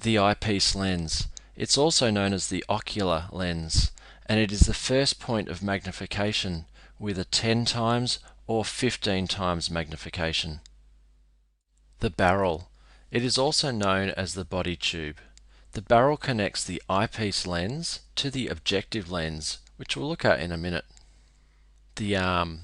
The eyepiece lens. It's also known as the ocular lens, and it is the first point of magnification with a 10 times or 15 times magnification. The barrel. It is also known as the body tube. The barrel connects the eyepiece lens to the objective lens, which we'll look at in a minute. The arm.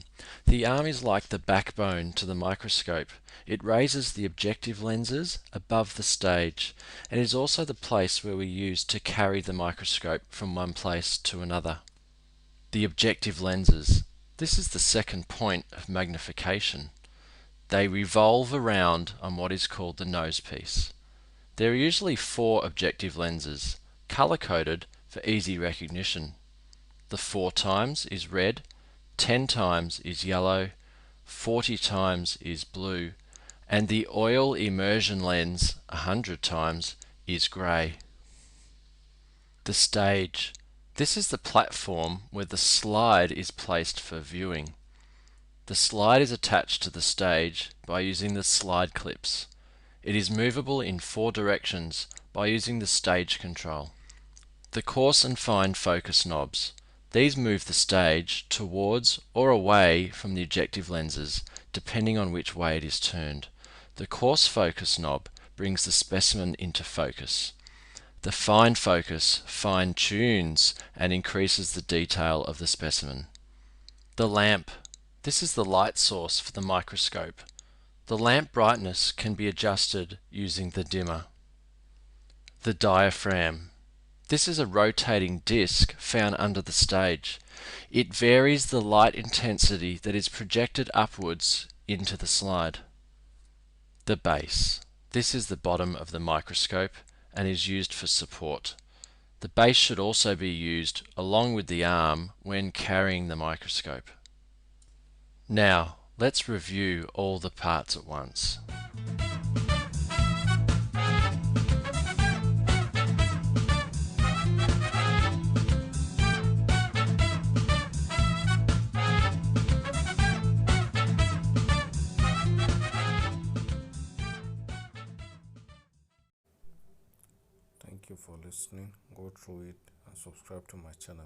The arm is like the backbone to the microscope. It raises the objective lenses above the stage and is also the place where we use to carry the microscope from one place to another. The objective lenses. This is the second point of magnification. They revolve around on what is called the nosepiece. There are usually 4 objective lenses, color-coded for easy recognition. The 4 times is red, 10 times is yellow, 40 times is blue, and the oil immersion lens 100 times is grey. The stage. This is the platform where the slide is placed for viewing. The slide is attached to the stage by using the slide clips. It is movable in 4 directions by using the stage control. The coarse and fine focus knobs. These move the stage towards or away from the objective lenses, depending on which way it is turned. The coarse focus knob brings the specimen into focus. The fine focus fine-tunes and increases the detail of the specimen. The lamp. This is the light source for the microscope. The lamp brightness can be adjusted using the dimmer. The diaphragm. This is a rotating disc found under the stage. It varies the light intensity that is projected upwards into the slide. The base. This is the bottom of the microscope and is used for support. The base should also be used along with the arm when carrying the microscope. Now, let's review all the parts at once. Thank you for listening. Go through it and subscribe to my channel.